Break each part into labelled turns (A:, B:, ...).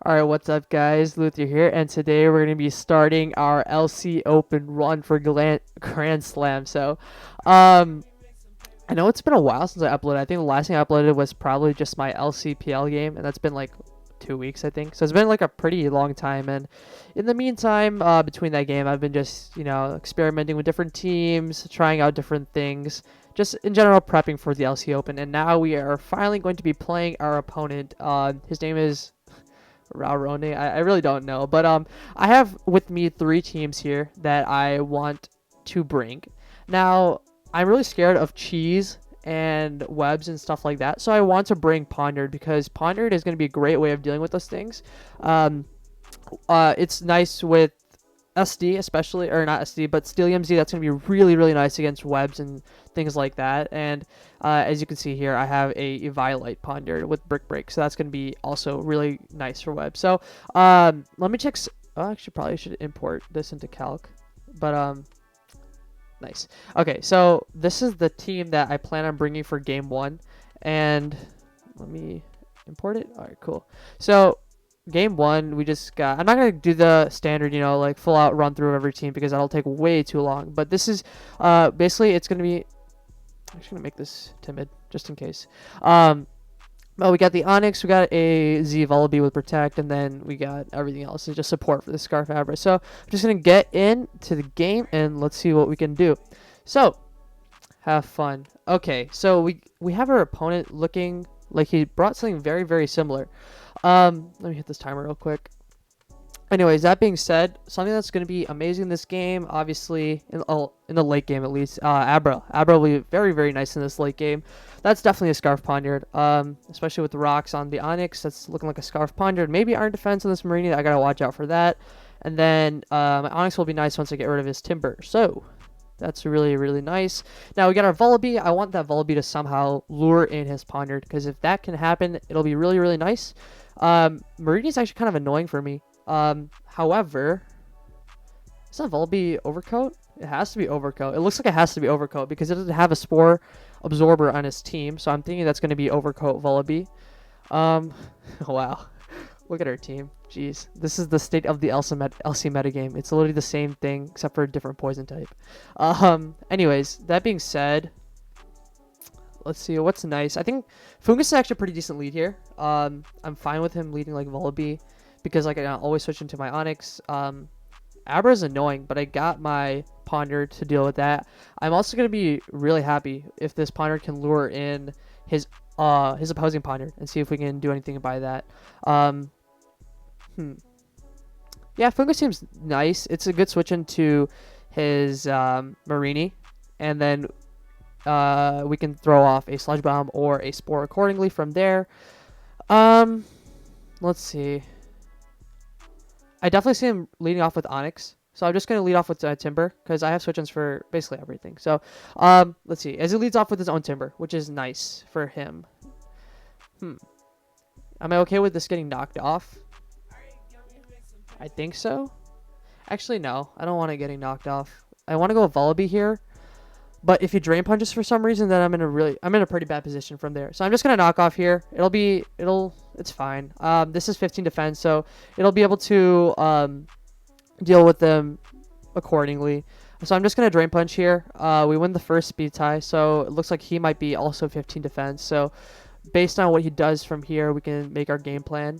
A: Alright, what's up guys? Luther here, and today we're going to be starting our LC Open run for Grand Slam. Um, I know it's been a while since I uploaded. I think the last thing I uploaded was probably just my LCPL game, and that's been like 2 weeks, I think. So it's been like a pretty long time, and in the meantime, between that game, I've been just, experimenting with different teams, trying out different things, just in general prepping for the LC Open, and now we are finally going to be playing our opponent. His name is Raurone. I really don't know, but I have with me three teams here that I want to bring. Now, I'm really scared of cheese and webs and stuff like that, so I want to bring Pondard because Pondard is going to be a great way of dealing with those things. Um, it's nice with SD especially, or not SD, but Steel EMZ. That's going to be really, really nice against webs and things like that. And as you can see here, I have a Violite Ponder with Brick Break, so that's going to be also really nice for web. So let me check. Oh, actually, probably should import this into Calc, but nice. Okay, so this is the team that I plan on bringing for game one, and let me import it. All right, cool. So game one, we just got. I'm not gonna do the standard, like full out run through of every team because that'll take way too long. But this is, basically, it's gonna be. I'm just gonna make this timid just in case. Well, we got the Onyx, we got a Z Vullaby with Protect, and then we got everything else. It's just support for the Scarf Abra. So I'm just gonna get into the game and let's see what we can do. So have fun. Okay, so we have our opponent looking like he brought something very, very similar. Let me hit this timer real quick. Anyways, that being said, something that's going to be amazing in this game, obviously, in the late game at least, Abra. Abra will be very, very nice in this late game. That's definitely a Scarf Poniard, especially with the rocks on the Onyx. That's looking like a Scarf Poniard. Maybe Iron Defense on this Marini. I got to watch out for that. And then my Onyx will be nice once I get rid of his Timber. So that's really, really nice. Now we got our Vullaby. I want that Vullaby to somehow lure in his Poniard, because if that can happen, it'll be really, really nice. Marini is actually kind of annoying for me. However, is that Vullaby Overcoat? It has to be Overcoat. It looks like it has to be Overcoat because it doesn't have a Spore Absorber on his team, so I'm thinking that's going to be Overcoat Vullaby. Wow. Look at our team. Jeez. This is the state of the LC metagame. It's literally the same thing except for a different poison type. Anyways, that being said, let's see what's nice. I think Fungus is actually a pretty decent lead here. I'm fine with him leading like Vullaby because like I always switch into my Onyx. Abra is annoying, but I got my Ponder to deal with that. I'm also gonna be really happy if this Ponder can lure in his opposing Ponder and see if we can do anything by that. Yeah, Fungus seems nice. It's a good switch into his Marini, and then we can throw off a Sludge Bomb or a Spore accordingly from there. Let's see. I definitely see him leading off with Onyx, so I'm just going to lead off with Timber because I have switch-ins for basically everything. So let's see. As he leads off with his own Timber, which is nice for him. Am I okay with this getting knocked off? I think so. Actually, no. I don't want it getting knocked off. I want to go Vullaby here. But if he Drain Punches for some reason, then I'm in a pretty bad position from there. So I'm just gonna knock off here. It's fine. This is 15 defense, so it'll be able to deal with them accordingly. So I'm just gonna Drain Punch here. We win the first speed tie, so it looks like he might be also 15 defense. So based on what he does from here, we can make our game plan.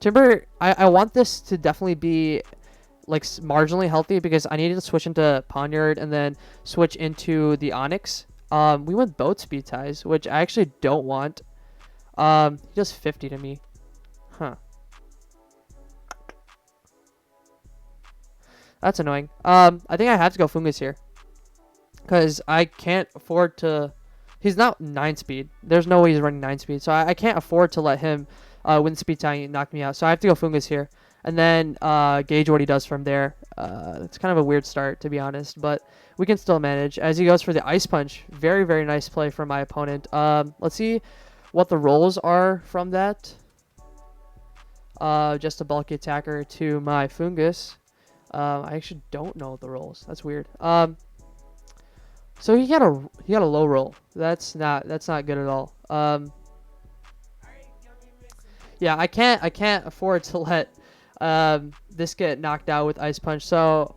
A: Timber, I want this to definitely be like marginally healthy because I needed to switch into Poniard and then switch into the Onyx. We went both speed ties, which I actually don't want. He does 50 to me. Huh. That's annoying. I think I have to go Fungus here because I can't afford to. He's not 9 speed. There's no way he's running 9 speed, so I can't afford to let him win speed tie and knock me out. So I have to go Fungus here. And then gauge what he does from there. It's kind of a weird start, to be honest, but we can still manage. As he goes for the Ice Punch, very, very nice play from my opponent. Let's see what the rolls are from that. Just a bulky attacker to my Fungus. I actually don't know the rolls. That's weird. So he got a low roll. That's not good at all. Yeah, I can't afford to let this get knocked out with Ice Punch. So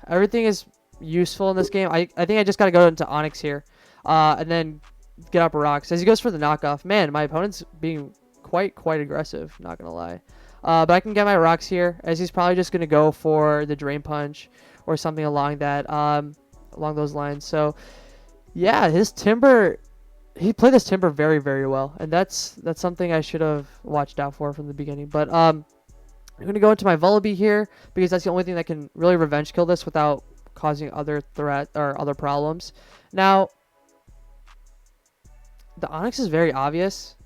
A: everything is useful in this game. I think I just gotta go into Onyx here, and then get up rocks as he goes for the knockoff. Man, my opponent's being quite aggressive. Not gonna lie. But I can get my rocks here as he's probably just gonna go for the Drain Punch or something along that along those lines. So yeah, his Timber. He played this Timber very well, and that's something I should have watched out for from the beginning. But I'm gonna go into my Vullaby here because that's the only thing that can really revenge kill this without causing other threat or other problems. Now, the Onyx is very obvious.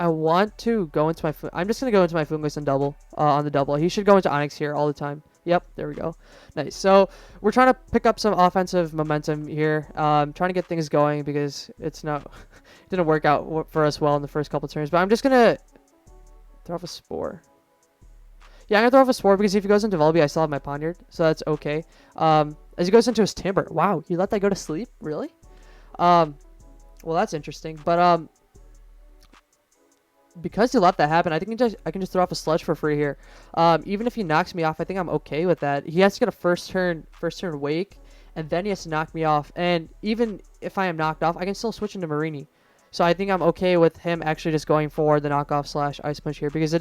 A: I want to go into my... I'm just going to go into my Fungus and double on the double. He should go into Onyx here all the time. Yep, there we go. Nice. So we're trying to pick up some offensive momentum here. Trying to get things going because it's not... it didn't work out for us well in the first couple turns. But I'm just going to throw off a Spore. Yeah, I'm going to throw off a Spore because if he goes into Vullaby, I still have my Poniard. So that's okay. As he goes into his Timber. Wow, you let that go to sleep? Really? Well, that's interesting. But... because he let that happen, I think I can just throw off a Sludge for free here. Even if he knocks me off, I think I'm okay with that. He has to get a first turn Wake, and then he has to knock me off. And even if I am knocked off, I can still switch into Marini. So I think I'm okay with him actually just going for the knockoff / Ice Punch here because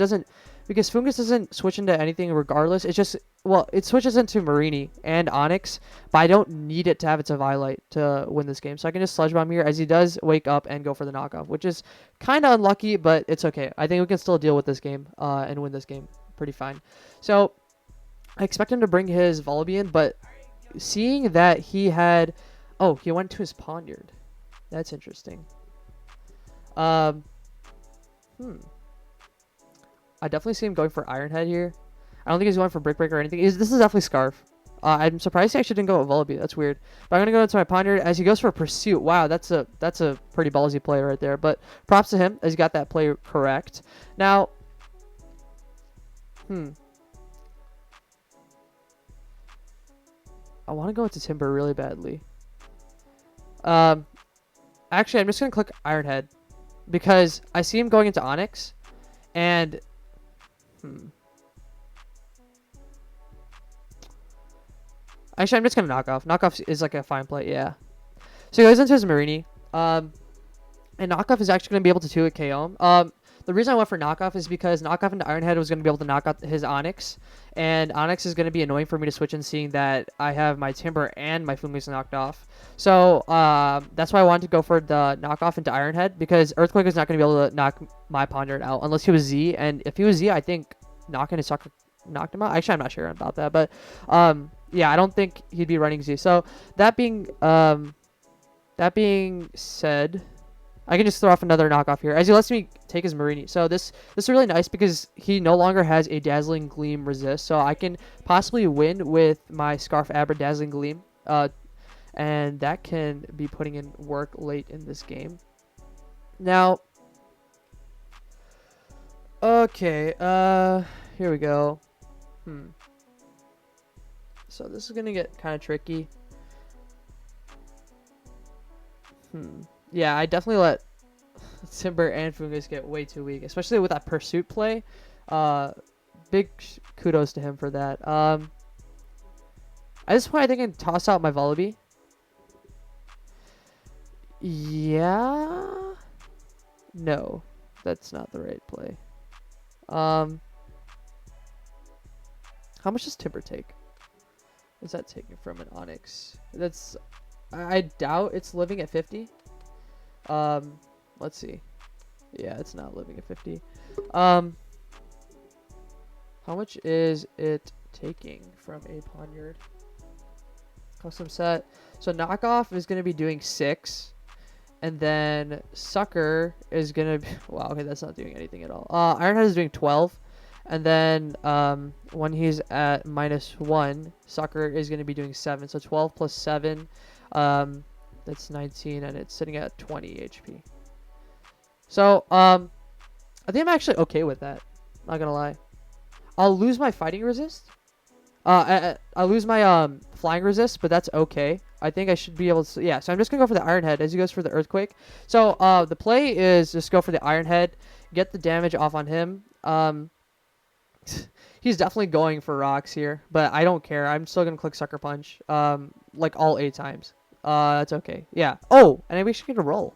A: because Fungus doesn't switch into anything regardless. It's just, well, it switches into Marini and Onyx, but I don't need it to have its Eviolite to win this game. So I can just Sludge Bomb here as he does wake up and go for the knockoff, which is kind of unlucky, but it's okay. I think we can still deal with this game and win this game pretty fine. So I expect him to bring his Vullaby in, but seeing that he had... oh, he went to his Poniard. That's interesting. I definitely see him going for Iron Head here. I don't think he's going for Brick Breaker or anything. This is definitely Scarf. I'm surprised he actually didn't go with Vullaby. That's weird. But I'm gonna go into my Poniard as he goes for Pursuit. Wow, that's a pretty ballsy play right there. But props to him as he got that play correct. Now, I want to go into Timber really badly. Actually, I'm just gonna click Iron Head. Because I see him going into Onyx, and actually I'm just gonna Knockoff. Knockoff is like a fine play, yeah. So he goes into his Marini, and Knockoff is actually gonna be able to 2-hit KO him. The reason I went for Knockoff is because Knockoff into Iron Head was going to be able to knock out his Onyx. And Onyx is going to be annoying for me to switch in seeing that I have my Timber and my Fungus knocked off. So that's why I wanted to go for the knockoff into Iron Head. Because Earthquake is not going to be able to knock my Poniard out unless he was Z. And if he was Z, I think knocking his sucker knocked him out. Actually, I'm not sure about that. But yeah, I don't think he'd be running Z. So that being said... I can just throw off another knockoff here as he lets me take his Marini. So this is really nice because he no longer has a Dazzling Gleam resist. So I can possibly win with my Scarf Abra Dazzling Gleam. And that can be putting in work late in this game. Now, okay, here we go. So this is going to get kind of tricky. Yeah, I definitely let Timber and Fungus get way too weak, especially with that Pursuit play. Big kudos to him for that. At this point, I think I can toss out my Vullaby. Yeah. No, that's not the right play. How much does Timber take? Is that taken from an Onyx? That's... I doubt it's living at 50. Let's see. Yeah, it's not living at 50. How much is it taking from a Poniard? Custom set. So knockoff is going to be doing 6. And then Sucker is going to be... wow, okay, that's not doing anything at all. Ironhead is doing 12. And then when he's at -1, Sucker is going to be doing 7. So 12 plus 7... that's 19, and it's sitting at 20 HP. So, I think I'm actually okay with that. Not gonna lie. I'll lose my fighting resist. I'll lose my flying resist, but that's okay. I think I should be able to. Yeah, so I'm just gonna go for the Iron Head as he goes for the Earthquake. So the play is just go for the Iron Head, get the damage off on him. He's definitely going for rocks here, but I don't care. I'm still gonna click Sucker Punch. Like all 8 times. That's okay. Yeah. Oh, and we should get a roll.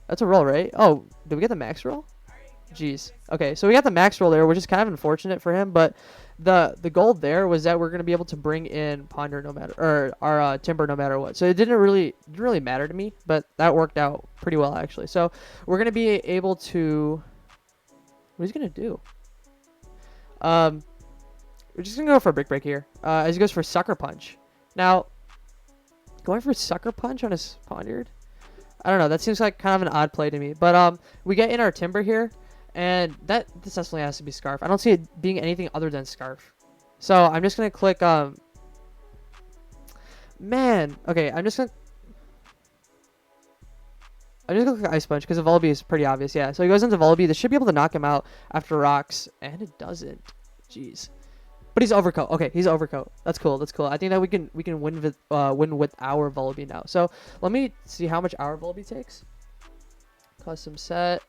A: That's a roll, right? Oh, did we get the max roll? Jeez. Okay, so we got the max roll there, which is kind of unfortunate for him, but the goal there was that we're gonna be able to bring in Ponder no matter, or our Timber no matter what. So it didn't really matter to me, but that worked out pretty well actually. So we're gonna be able to. What he's gonna do? We're just gonna go for a Brick Break here. As he goes for Sucker Punch. Now, going for Sucker Punch on his Ponder. I don't know. That seems like kind of an odd play to me. But we get in our Timber here, and this definitely has to be Scarf. I don't see it being anything other than Scarf. So I'm just gonna click man. Okay, I'm just gonna click Ice Punch because the Volbeat is pretty obvious. Yeah. So he goes into Volbeat. This should be able to knock him out after rocks, and it doesn't. Jeez. But he's Overcoat. Okay, he's Overcoat. That's cool. That's cool. I think that we can win with our Volbeat now. So let me see how much our Volbeat takes. Custom set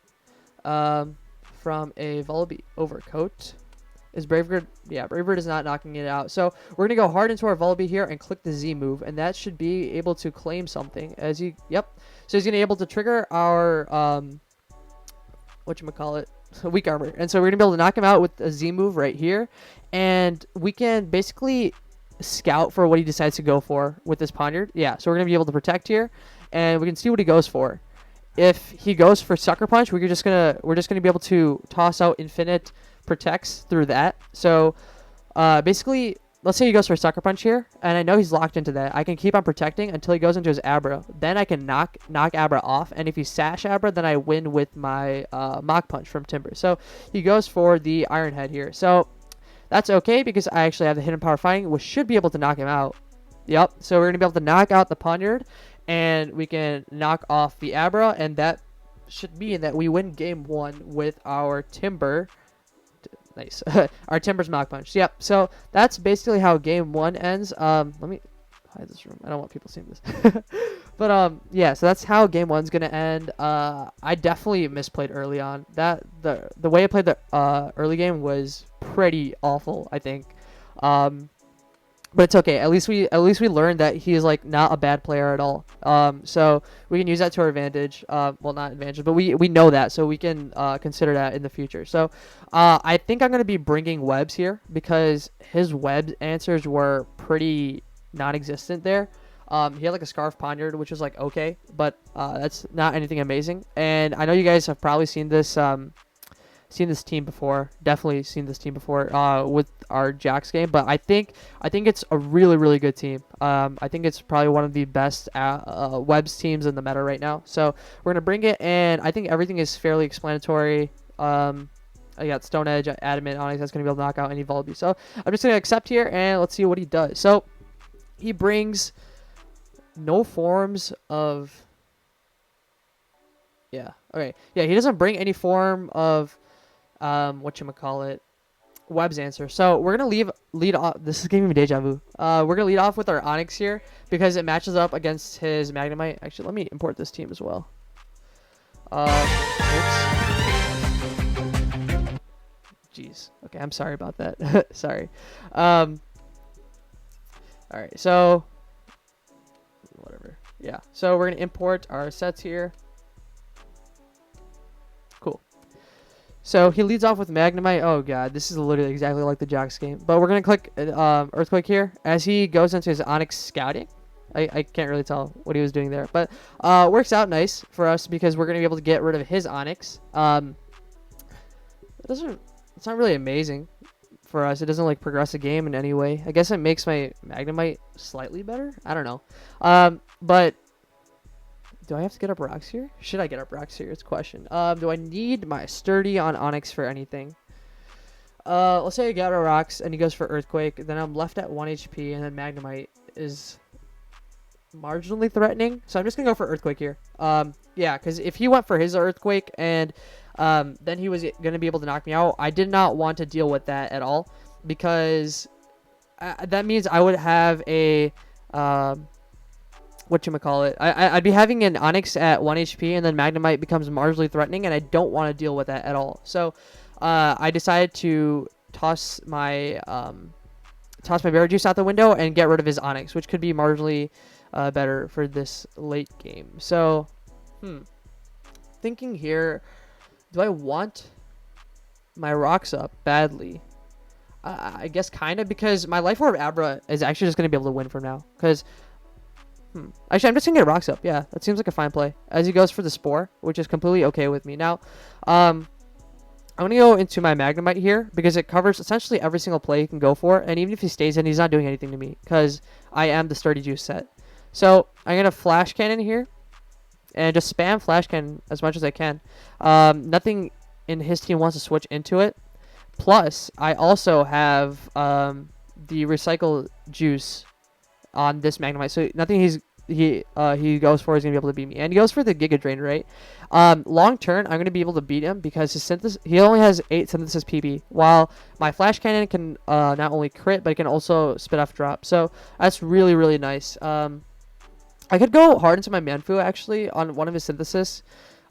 A: from a Volbeat Overcoat. Is Bravebird? Yeah, Bravebird is not knocking it out. So we're gonna go hard into our Volbeat here and click the Z move, and that should be able to claim something. As he, yep. So he's gonna be able to trigger our whatchamacallit, weak armor, and so we're gonna be able to knock him out with a Z move right here, and we can basically scout for what he decides to go for with this Poniard. Yeah, so we're gonna be able to protect here, and we can see what he goes for. If he goes for Sucker Punch, we're just gonna be able to toss out infinite protects through that. So basically, let's say he goes for Sucker Punch here, and I know he's locked into that. I can keep on protecting until he goes into his Abra. Then I can knock Abra off, and if he sash Abra, then I win with my Mach Punch from Timber. So he goes for the Iron Head here. So that's okay because I actually have the Hidden Power Fighting, which should be able to knock him out. Yep. So we're gonna be able to knock out the Poniard, and we can knock off the Abra, and that should mean that we win game 1 with our Timber. Nice. Our Timber's Mach Punch. Yep. So that's basically how game 1 ends. Let me hide this room. I don't want people seeing this. But yeah. So that's how game 1's gonna end. I definitely misplayed early on. The way I played the early game was pretty awful, I think. But it's okay. At least we learned that he is like not a bad player at all. So we can use that to our advantage. Well, not advantage, but we know that, so we can consider that in the future. So I think I'm gonna be bringing webs here because his web answers were pretty non-existent there. He had like a Scarf Poniard, which was like okay, but that's not anything amazing. And I know you guys have probably seen this team before. Definitely seen this team before with our Jax game, but I think it's a really good team. I think it's probably one of the best webs teams in the meta right now. So we're gonna bring it, and I think everything is fairly explanatory. I got Stone Edge, Adamant, Onyx. That's gonna be able to knock out any Volbeat. So I'm just gonna accept here, and let's see what he does. So he brings no forms of. Yeah. Okay. Yeah. He doesn't bring any form of whatchamacallit, webs answer. So we're gonna lead off. This is giving me deja vu. We're gonna lead off with our Onyx here because it matches up against his Magnemite. Actually, let me import this team as well. Oops. Jeez. Okay, I'm sorry about that. Sorry. All right. So whatever. Yeah. So we're gonna import our sets here. So he leads off with Magnemite. Oh god, this is literally exactly like the Jax game. But we're gonna click Earthquake here as he goes into his Onyx scouting. I can't really tell what he was doing there, but works out nice for us because we're gonna be able to get rid of his Onyx. It's not really amazing for us. It doesn't like progress the game in any way. I guess it makes my Magnemite slightly better. I don't know. But do I have to get up rocks here? Should I get up rocks here? It's a question. Do I need my Sturdy on Onyx for anything? Let's say I get up rocks and he goes for Earthquake. Then I'm left at 1 HP and then Magnemite is marginally threatening. So I'm just going to go for Earthquake here. Yeah, because if he went for his Earthquake and then he was going to be able to knock me out, I did not want to deal with that at all because that means I would have a... whatchamacallit, I'd be having an Onyx at 1 HP, and then Magnemite becomes marginally threatening, and I don't want to deal with that at all. So I decided to toss my Berry Juice out the window and get rid of his Onyx, which could be marginally better for this late game. So, thinking here, do I want my rocks up badly? I guess kind of, because my Life Orb Abra is actually just going to be able to win from now. Because, actually, I'm just going to get rocks up. Yeah, that seems like a fine play. As he goes for the Spore, which is completely okay with me. Now, I'm going to go into my Magnemite here, because it covers essentially every single play he can go for. And even if he stays in, he's not doing anything to me, because I am the Sturdy Juice set. So, I'm going to Flash Cannon here, and just spam Flash Cannon as much as I can. Nothing in his team wants to switch into it. Plus, I also have the Recycle Juice on this Magnemite, so nothing he goes for is going to be able to beat me. And he goes for the Giga Drain, right? Long turn, I'm going to be able to beat him because his he only has 8 Synthesis PB, while my Flash Cannon can not only crit, but it can also spit off drop. So that's really, really nice. I could go hard into my Manfu, actually, on one of his Synthesis.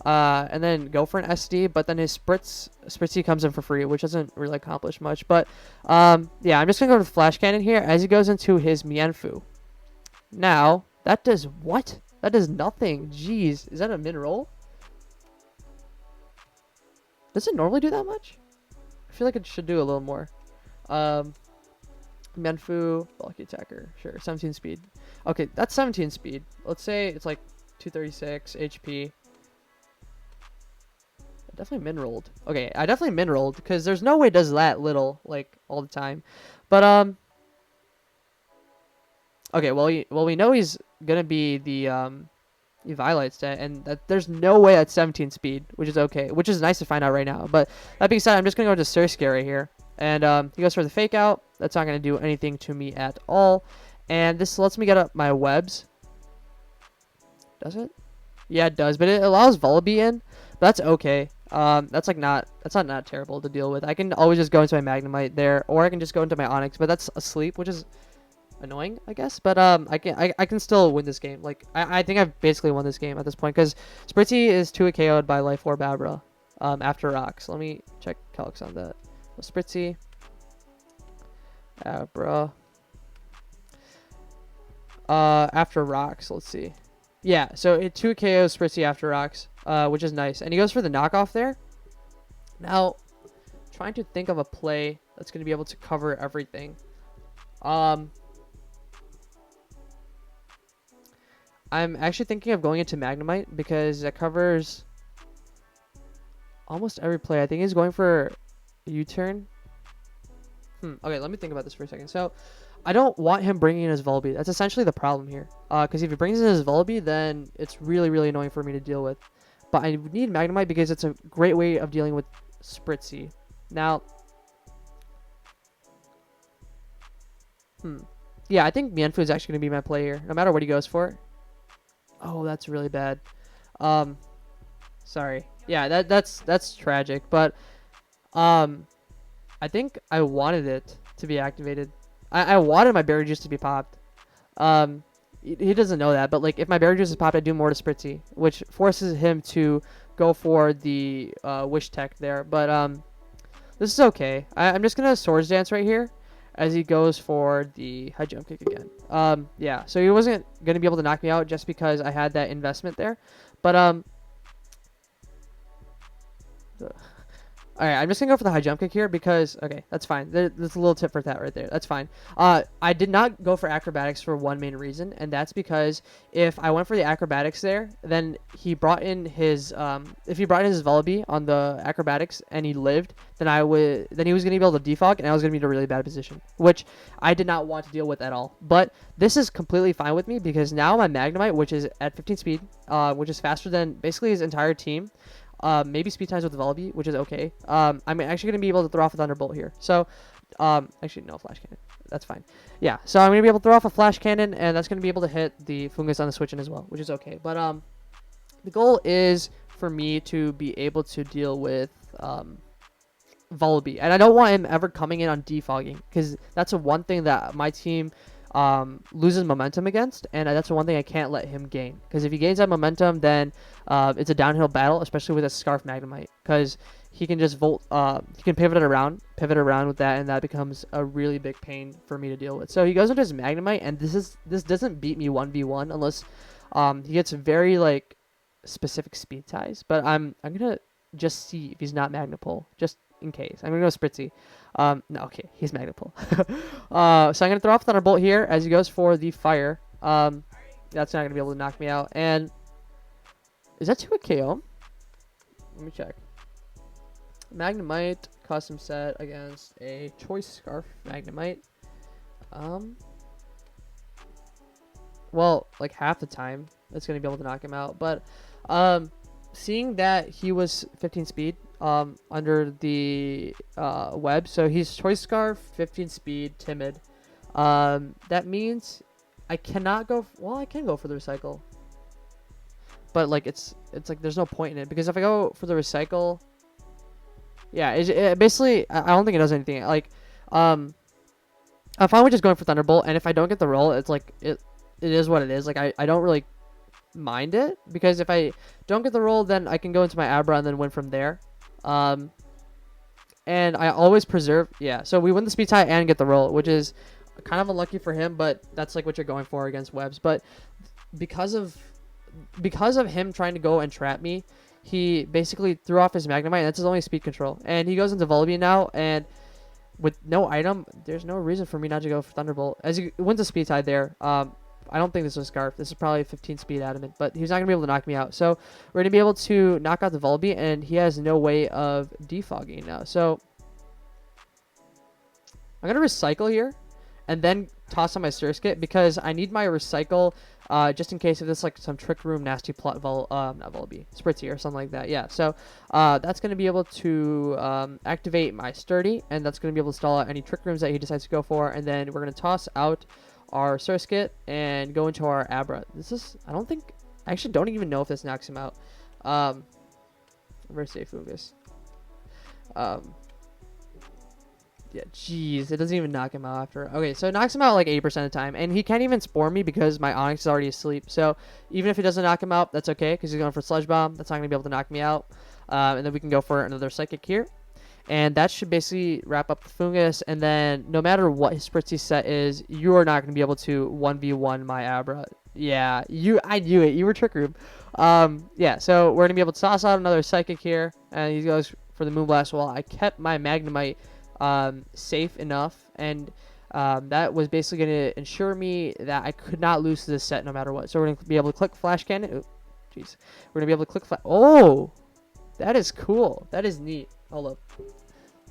A: And then go for an SD, but then his Spritzy comes in for free, which doesn't really accomplish much. But yeah, I'm just gonna go with Flash Cannon here as he goes into his Mienfoo. Now that does what? That does nothing. Jeez, is that a min roll? Does it normally do that much? I feel like it should do a little more. Mienfoo, bulky attacker, sure, 17 speed. Okay, that's 17 speed. Let's say it's like 236 HP. Definitely min rolled. Okay, I definitely min rolled because there's no way it does that little like all the time. But okay, well we know he's gonna be the Eviolite stat, and that there's no way at 17 speed, which is okay, which is nice to find out right now. But that being said, I'm just gonna go to Surskit right here, and he goes for the Fake Out. That's not gonna do anything to me at all, and this lets me get up my webs. Does it? Yeah, it does, but it allows Vullaby in. But that's okay. That's not terrible to deal with. I can always just go into my Magnemite there, or I can just go into my Onyx, but that's asleep, which is annoying, I guess. But I can still win this game. Like I think I've basically won this game at this point because Spritzy is 2 KO'd by Life Orb Abra after rocks. Let me check calcs on that. So Spritzy, Abra, after rocks. Let's see. Yeah, so it 2 KOs Spritzy after rocks, which is nice. And he goes for the knockoff there. Now, trying to think of a play that's going to be able to cover everything. I'm actually thinking of going into Magnemite because that covers almost every play. I think he's going for U-turn. Okay, let me think about this for a second. So, I don't want him bringing in his Vullaby. That's essentially the problem here. Because if he brings in his Vullaby, then it's really, really annoying for me to deal with. But I need Magnemite because it's a great way of dealing with Spritzy. Now, yeah, I think Mienfoo is actually going to be my play here, no matter what he goes for. Oh, that's really bad. Sorry. Yeah, that's tragic. But I think I wanted it to be activated. I wanted my Berry Juice to be popped. He doesn't know that, but like if my Berry Juice is popped, I do more to Spritzy, which forces him to go for the Wish Tech there. But this is okay. I'm just gonna Swords Dance right here as he goes for the High Jump Kick again. Yeah, so he wasn't gonna be able to knock me out just because I had that investment there. But Alright, I'm just going to go for the High Jump Kick here because, okay, that's fine. There's a little tip for that right there. That's fine. I did not go for Acrobatics for one main reason, and that's because if I went for the Acrobatics there, then he brought in his, if he brought in his Vullaby on the Acrobatics and he lived, then he was going to be able to defog, and I was going to be in a really bad position, which I did not want to deal with at all. But this is completely fine with me because now my Magnemite, which is at 15 speed, which is faster than basically his entire team, maybe speed times with the Vullaby, which is okay. I'm actually going to be able to throw off a Thunderbolt here. So, actually, no, Flash Cannon. That's fine. Yeah, so I'm going to be able to throw off a Flash Cannon, and that's going to be able to hit the Fungus on the switch in as well, which is okay. But the goal is for me to be able to deal with Vullaby. And I don't want him ever coming in on defogging, because that's one thing that my team loses momentum against, and that's the one thing I can't let him gain. Because if he gains that momentum, then it's a downhill battle, especially with a Scarf Magnemite, because he can just he can pivot around with that, and that becomes a really big pain for me to deal with. So he goes into his Magnemite, and this doesn't beat me 1v1 unless he gets very like specific speed ties. But I'm gonna just see if he's not Magnapole, just in case. I'm gonna go Spritzy. No, okay, he's Magnapole. So I'm gonna throw off Thunderbolt here as he goes for the fire. That's not gonna be able to knock me out. And is that 2 KO? Let me check. Magnemite custom set against a Choice Scarf Magnemite. Well, like half the time it's gonna be able to knock him out. But seeing that he was 15 speed under the web, so he's Choice Scarf, 15 speed, timid. That means I cannot go. Well, I can go for the recycle, but like it's like there's no point in it, because if I go for the recycle, yeah, it basically I don't think it does anything. Like I'm fine with just going for Thunderbolt, and if I don't get the roll, it's like it is what it is. Like I don't really mind it, because if I don't get the roll, then I can go into my Abra and then win from there. And I always preserve. Yeah, so we win the speed tie and get the roll, which is kind of unlucky for him, but that's like what you're going for against webs. But because of him trying to go and trap me, he basically threw off his Magnemite, and that's his only speed control. And he goes into Volibee now, and with no item, there's no reason for me not to go for Thunderbolt. As he wins a speed tie there, I don't think this was Scarf. This is probably 15 speed Adamant, but he's not going to be able to knock me out. So we're going to be able to knock out the Volibee, and he has no way of defogging now. So I'm going to recycle here and then toss on my Surskit, because I need my recycle just in case if this like some Trick Room nasty plot not Volibee, Spritzy or something like that. Yeah, so that's going to be able to activate my Sturdy, and that's going to be able to stall out any Trick Rooms that he decides to go for, and then we're going to toss out our Surskit and go into our Abra. I actually don't even know if this knocks him out. Very safe Fungus. Yeah, jeez, it doesn't even knock him out after. Okay, so it knocks him out like 80% of the time, and he can't even Spore me because my Onix is already asleep. So even if he doesn't knock him out, that's okay, because he's going for Sludge Bomb. That's not going to be able to knock me out. And then we can go for another Psychic here. And that should basically wrap up the Fungus, and then no matter what his Spritzy set is, you are not going to be able to 1v1 my Abra. Yeah, I knew it. You were Trick Room. Yeah, so we're going to be able to toss out another Psychic here, and he goes for the Moonblast. Well, I kept my Magnemite safe enough, and that was basically going to ensure me that I could not lose this set no matter what. So we're going to be able to click Flash Cannon. Oh, jeez. We're going to be able to click Oh, that is cool. That is neat. Hold up.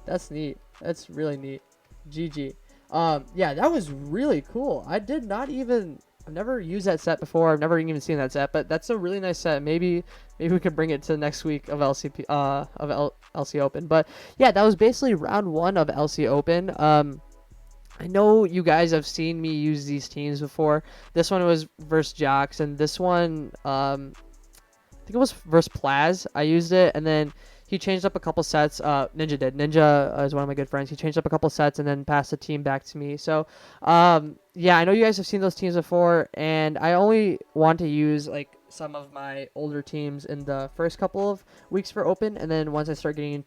A: That's neat. That's really neat. GG. Yeah, that was really cool. I've never used that set before. I've never even seen that set, but that's a really nice set. Maybe we could bring it to next week of LCP LC Open. But yeah, that was basically round 1 of LC Open. I know you guys have seen me use these teams before. This one was versus Jocks, and this one I think it was versus Plaz. I used it, and then he changed up a couple sets. Ninja did. Ninja is one of my good friends. He changed up a couple sets and then passed the team back to me. So, yeah, I know you guys have seen those teams before, and I only want to use like some of my older teams in the first couple of weeks for Open, and then once I start getting,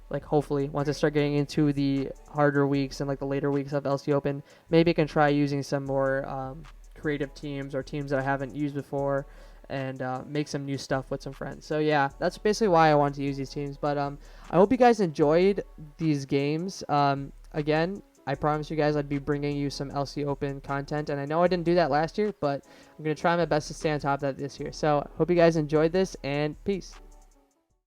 A: like hopefully, once I start getting into the harder weeks and like the later weeks of LC Open, maybe I can try using some more creative teams or teams that I haven't used before, and make some new stuff with some friends. So yeah, that's basically why I wanted to use these teams. But I hope you guys enjoyed these games. Again, I promised you guys I'd be bringing you some LC Open content, and I know I didn't do that last year, but I'm going to try my best to stay on top of that this year. So hope you guys enjoyed this, and peace.